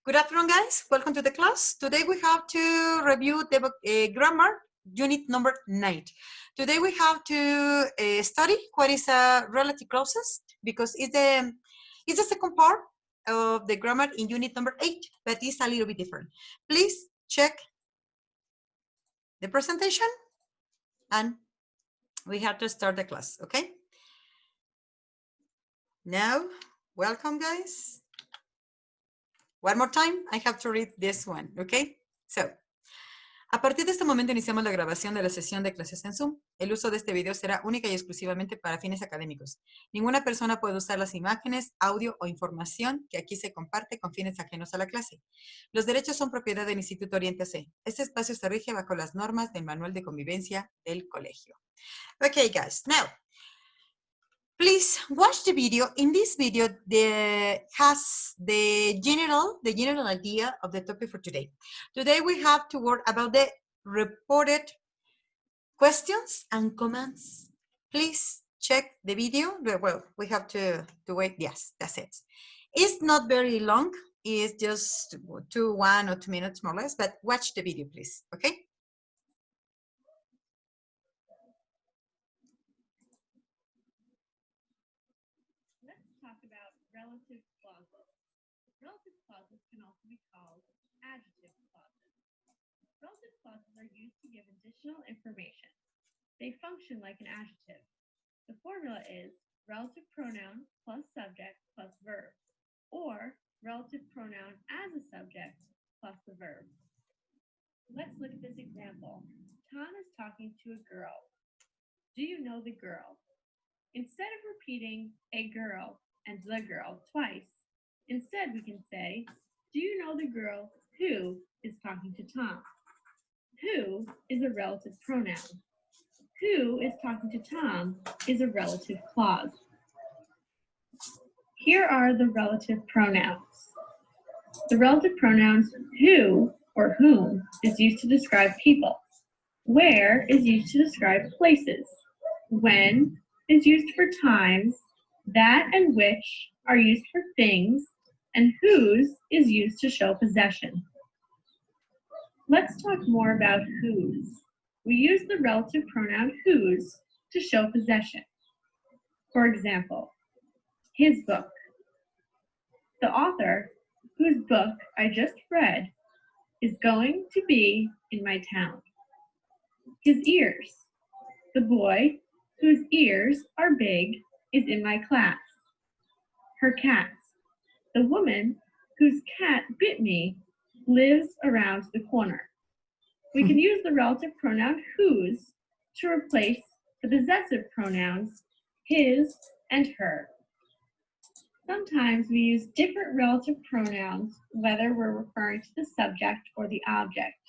Good afternoon, guys. Welcome to the class. Today we have to review the grammar unit number 9. Today we have to study what is relative clauses because it's the second part of the grammar in unit number 8, but it's a little bit different. Please check the presentation and we have to start the class, okay? Now, welcome, guys. One more time, I have to read this one, okay? So, a partir de este momento iniciamos la grabación de la sesión de clases en Zoom. El uso de este video será única y exclusivamente para fines académicos. Ninguna persona puede usar las imágenes, audio o información que aquí se comparte con fines ajenos a la clase. Los derechos son propiedad del Instituto Oriéntase. Este espacio se rige bajo las normas del Manual de Convivencia del Colegio. Okay, guys, now, please watch the video. In this video, has the general idea of the topic for today. Today we have to work about the reported questions and comments. Please check the video. Well, we have to wait. Yes, that's it. It's not very long. It's just 1 or 2 minutes more or less, but watch the video, please. Okay? About relative clauses. Relative clauses can also be called adjective clauses. Relative clauses are used to give additional information. They function like an adjective. The formula is relative pronoun plus subject plus verb, or relative pronoun as a subject plus the verb. Let's look at this example. Tom is talking to a girl. Do you know the girl? Instead of repeating a girl and the girl twice, instead we can say, do you know the girl who is talking to Tom? Who is a relative pronoun. Who is talking to Tom is a relative clause. Here are the relative pronouns. The relative pronouns who or whom is used to describe people. Where is used to describe places. When is used for times. That and which are used for things, and whose is used to show possession. Let's talk more about whose. We use the relative pronoun whose to show possession. For example, his book. The author, whose book I just read, is going to be in my town. His ears. The boy, whose ears are big, is in my class. Her cats. The woman whose cat bit me lives around the corner. We can use the relative pronoun whose to replace the possessive pronouns his and her. Sometimes we use different relative pronouns whether we're referring to the subject or the object.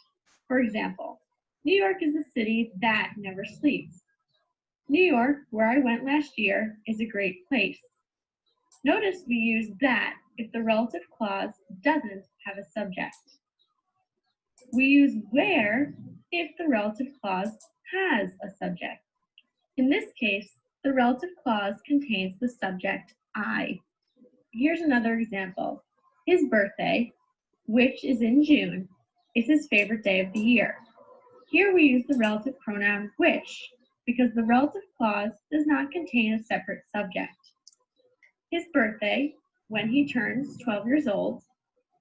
For example, New York is a city that never sleeps. New York, where I went last year, is a great place. Notice we use that if the relative clause doesn't have a subject. We use where if the relative clause has a subject. In this case, the relative clause contains the subject I. Here's another example. His birthday, which is in June, is his favorite day of the year. Here we use the relative pronoun which, because the relative clause does not contain a separate subject. His birthday, when he turns 12 years old,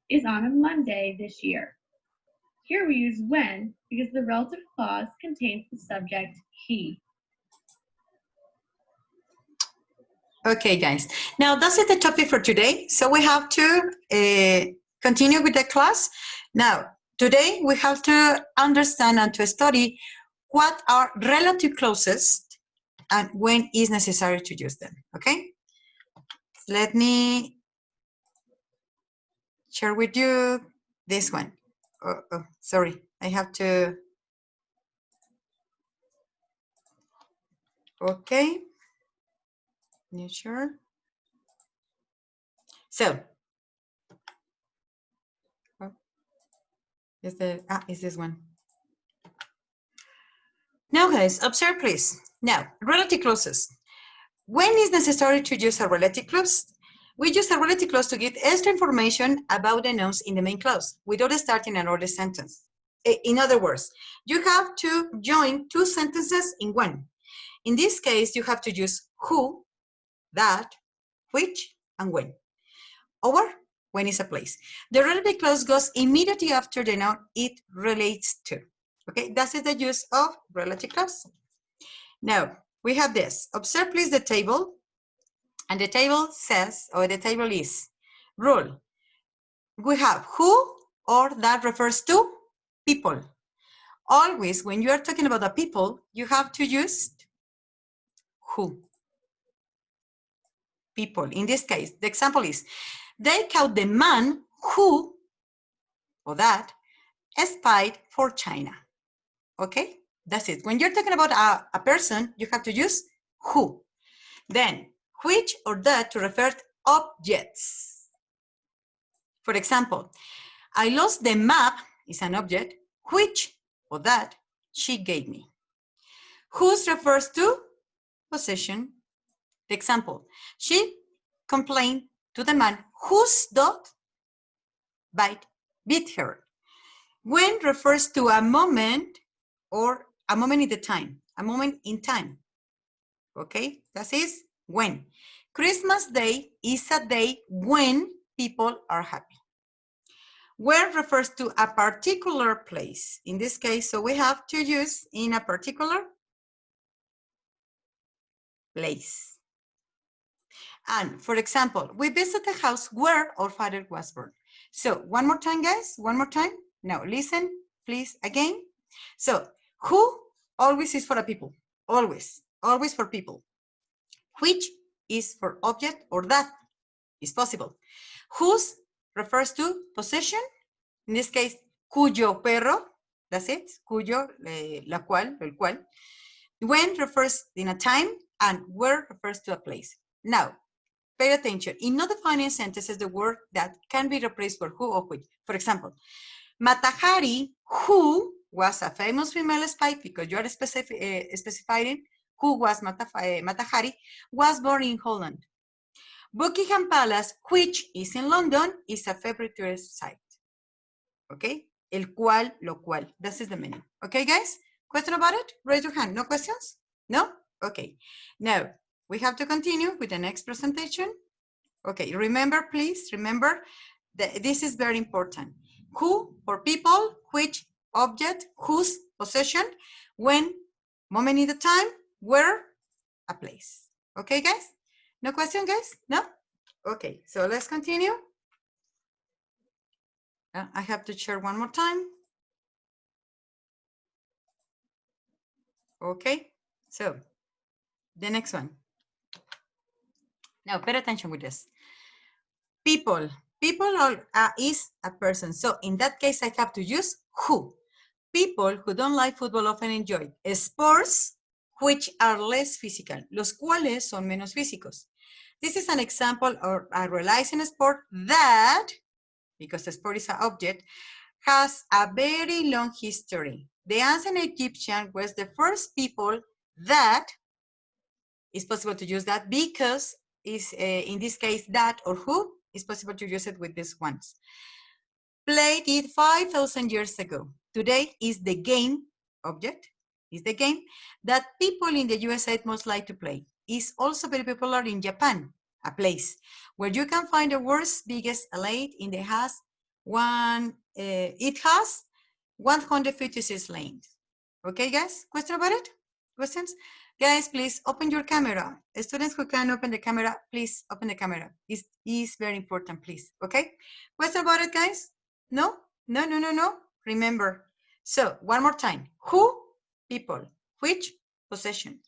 is on a Monday this year. Here we use when because the relative clause contains the subject he. Okay, guys. Now, that's the topic for today. So we have to continue with the class. Now, today we have to understand and to study what are relative clauses and when is necessary to use them, okay? Let me share with you this one. Oh, sorry, I have to. Okay, you sure? So, is this one? Now, guys, observe, please. Now, relative clauses. When is necessary to use a relative clause? We use a relative clause to give extra information about the nouns in the main clause without starting another sentence. In other words, you have to join two sentences in one. In this case, you have to use who, that, which, and when. Or when is a place. The relative clause goes immediately after the noun it relates to. Okay, that is the use of relative clause. Now, we have this. Observe please the table. And the table says, or the table is, rule. We have who or that refers to people. Always, when you are talking about the people, you have to use who. People. In this case, the example is, they caught the man who, or that, spied for China. Okay? That's it. When you're talking about a person, you have to use who. Then, which or that to refer to objects. For example, I lost the map is an object, which or that she gave me. Whose refers to possession. The example, she complained to the man whose dog beat her. When refers to a moment or a moment in the time, a moment in time. Okay, that is when. Christmas Day is a day when people are happy. Where refers to a particular place. In this case, so we have to use in a particular place. And for example, we visit the house where our father was born. So one more time, guys, one more time. Now listen, please, again. So who always is for a people, always for people. Which is for object or that is possible. Whose refers to possession. In this case, cuyo perro, that's it, cuyo, la cual, el cual. When refers in a time, and where refers to a place. Now, pay attention. In not defining sentences, the word that can be replaced for who or which. For example, Matahari, who was a famous female spy, because you are specifying who was Matahari, was born in Holland. Buckingham Palace, which is in London, is a favorite tourist site. Okay? El cual, lo cual. This is the meaning. Okay, guys? Question about it? Raise your hand. No questions? No? Okay. Now, we have to continue with the next presentation. Okay, remember, please, remember, that this is very important. Who for people, which object, whose possession, when, moment in the time, where, a place. Okay, guys? No question, guys? No? Okay, so let's continue. I have to share one more time. Okay, so the next one. Now, pay attention with this. People. People is a person. So in that case, I have to use who. People who don't like football often enjoy sports which are less physical, los cuales son menos físicos. This is an example of a realizing sport that, because the sport is an object, has a very long history. The ancient Egyptian was the first people that, it's possible to use that because is in this case that or who, is possible to use it with these ones. Played it 5,000 years ago. Today is the game, object, is the game that people in the USA most like to play. Is also very popular in Japan, a place where you can find the world's biggest lake in the has one, it has 156 lanes. Okay, guys, question about it? Questions? Guys, please open your camera. Students who can open the camera, please open the camera. It's very important, please. Okay? Question about it, guys? No? No, no, no, no. Remember. So, one more time. Who? People. Which? Possession.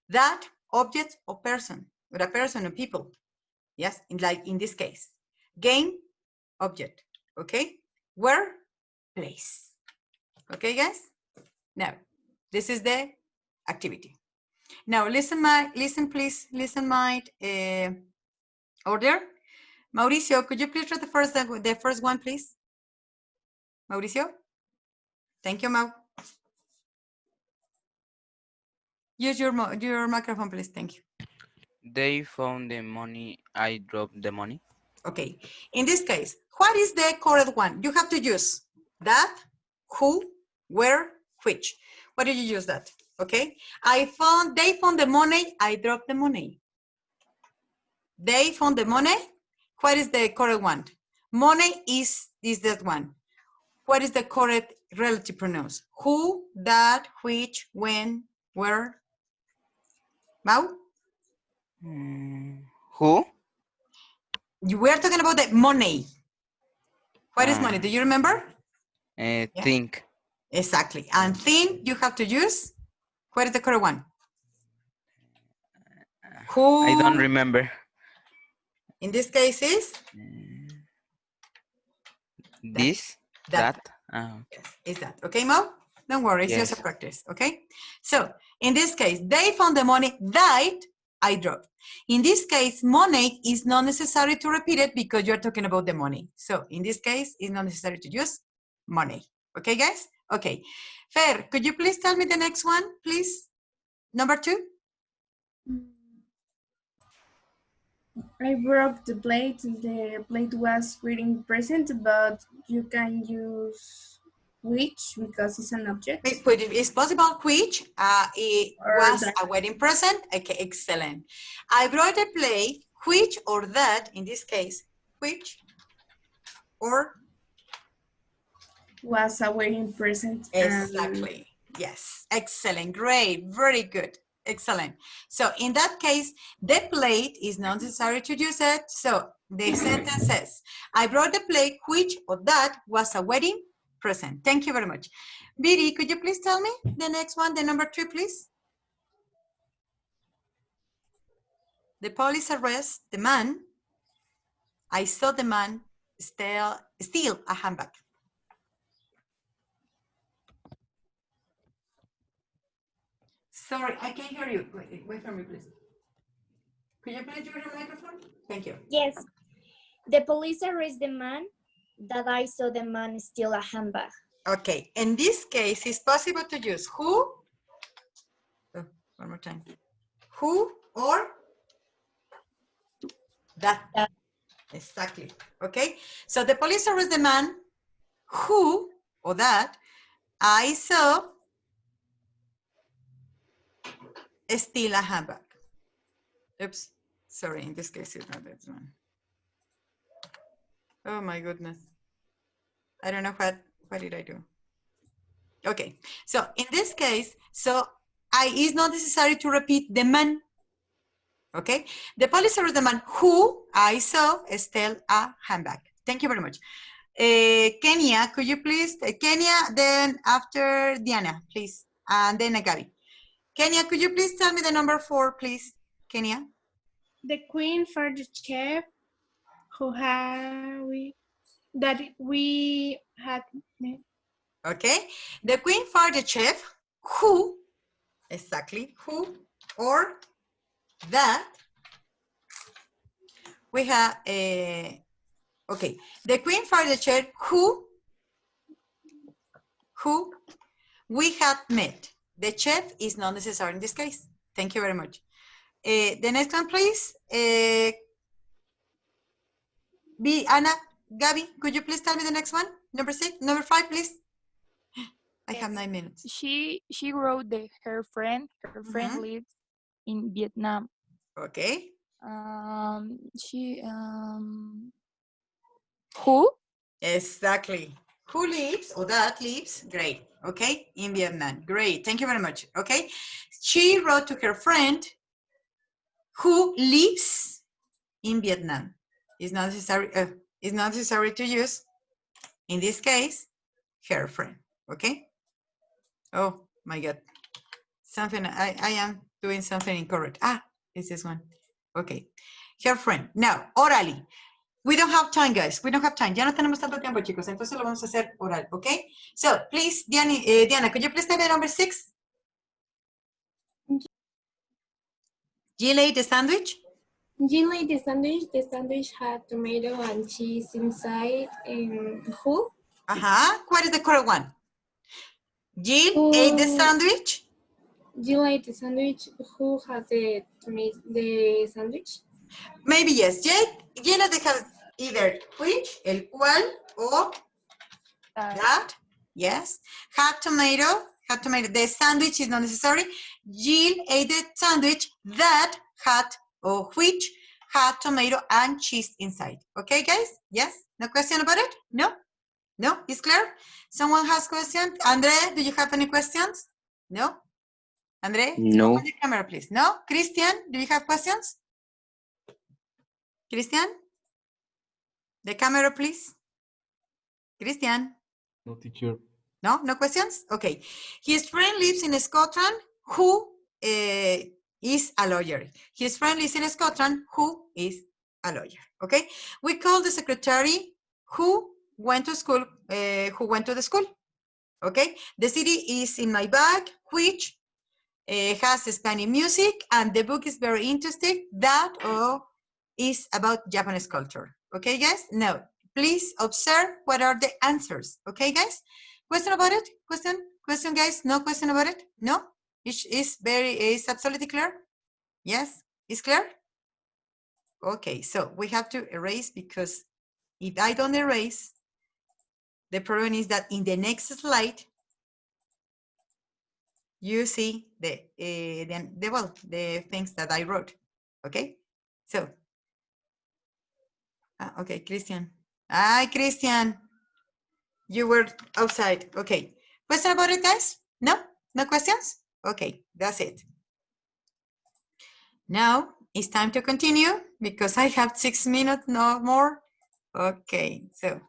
That? Object or person. Or a person or people. Yes, like in this case. Game? Object. Okay? Where? Place. Okay, guys? Now, this is the activity. Now listen please, listen my order. Mauricio, could you please read the first one, please? Mauricio? Thank you, Mau. Use your microphone, please. Thank you. They found the money. I dropped the money. Okay. In this case, what is the correct one? You have to use that, who, where, which. What did you use that? Okay. They found the money. I dropped the money. They found the money. What is the correct one? Money is that one. What is the correct relative pronouns? Who, that, which, when, where? Mau? Who? We are talking about the money. What is money? Do you remember? Yeah. Think. Exactly. And think you have to use. What is the correct one? Who? I don't remember. In this case is? This? That. That? Yes, is that. Okay, Mo? Don't worry, it's Yes. just a practice. Okay? So, in this case, they found the money that I dropped. In this case, money is not necessary to repeat it because you're talking about the money. So, in this case, it's not necessary to use money. Okay, guys? Okay. Fer, could you please tell me the next one, please? Number 2? I broke the plate. The plate was written present, but you can use which because it's an object. It's possible which it was a wedding present. Okay, excellent. I brought a plate, which or that, in this case, which or was a wedding present. Exactly. Yes. Excellent. Great. Very good. Excellent. So in that case, the plate is not necessary to use it. So the sentence says, I brought the plate which or that was a wedding present. Thank you very much. Viri, could you please tell me the next one, the number 3, please? The police arrest the man. I saw the man steal a handbag. Sorry, I can't hear you. Wait for me, please. Could you please use your microphone? Thank you. Yes. The police arrest the man that I saw the man steal a handbag. Okay. In this case, it's possible to use who. Oh, one more time. Who or that. Exactly. Okay. So the police arrest the man who or that I saw steal a handbag. Oops. Sorry. In this case, it's not that one. Oh my goodness. I don't know what did I do? Okay, so in this case, it's not necessary to repeat the man. Okay, the police arrest the man who I saw steal a handbag. Thank you very much. Kenya, could you please, Kenya, then after Diana, please, and then Gabi. Kenya, could you please tell me the number 4, please, Kenya? The queen for the chef that we had met. Okay, the queen for the chef who, exactly, who or that we have a, okay, the queen for the chef who we had met. The chef is not necessary in this case. Thank you very much. The next one, please. Anna, Gabi, could you please tell me the next one? Number 5, please. I have 9 minutes. She wrote that her friend lives in Vietnam. Okay. Who? Exactly. Who lives or that lives? Great. Okay. In Vietnam. Great. Thank you very much. Okay. She wrote to her friend who lives in Vietnam. It's not necessary to use, in this case, her friend. Okay. Oh my God. I am doing something incorrect. It's this one. Okay. Her friend. Now, orally. We don't have time, guys. We don't have time. Ya no tenemos tanto tiempo, chicos. Entonces lo vamos a hacer oral, okay? So, please, Diana, could you please tell me number 6? Jill ate the sandwich? Jill ate the sandwich. The sandwich had tomato and cheese inside. Who? What is the correct one? Jill ate the sandwich? You like the sandwich? Who has the sandwich? Maybe yes. Llena deja either which, el cual, or that. Yes. Had tomato. The sandwich is not necessary. Jill ate the sandwich that had or which had tomato and cheese inside. Okay, guys? Yes? No question about it? No? No? It's clear? Someone has questions? Andre, do you have any questions? No? Andre? No. Open the camera, please. No? Christian, do you have questions? Christian? The camera, please. Christian? No, teacher. No? No questions? Okay. His friend lives in Scotland who is a lawyer. His friend lives in Scotland who is a lawyer. Okay. We call the secretary who went to school, who went to the school. Okay. The CD is in my bag, which has Spanish music, and the book is very interesting. That is about Japanese culture. Okay, guys? Now, please observe what are the answers. Okay, guys? Question about it? Question, guys? No question about it? No? Is absolutely clear? Yes? Is clear? Okay, so we have to erase, because if I don't erase, the problem is that in the next slide, you see the things that I wrote. Okay? So, okay, Christian. Hi, Christian. You were outside. Okay. Question about it, guys? No? No questions? Okay, that's it. Now it's time to continue because I have 6 minutes, no more. Okay, so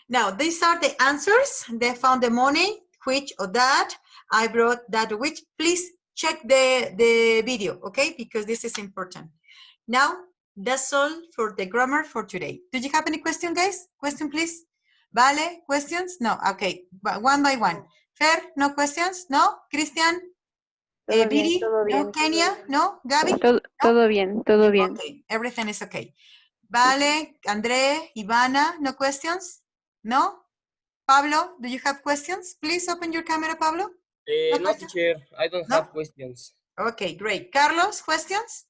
now these are the answers. They found the money, which or that. I brought that which. Please check the video, okay? Because this is important. Now, that's all for the grammar for today. Do you have any question, guys? Question, please. Vale, questions? No, okay, but one by one. Fer, no questions? No? Christian? Viri? No? Kenya? No? Gaby? Todo bien, todo bien. Okay, everything is okay. Vale, Andre, Ivana, no questions? No? Pablo, do you have questions? Please open your camera, Pablo. No, teacher, I don't have questions. Okay, great. Carlos, questions?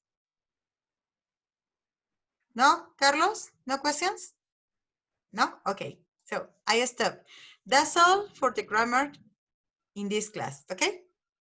No? Carlos, no questions? No? Okay, so I stop. That's all for the grammar in this class, okay?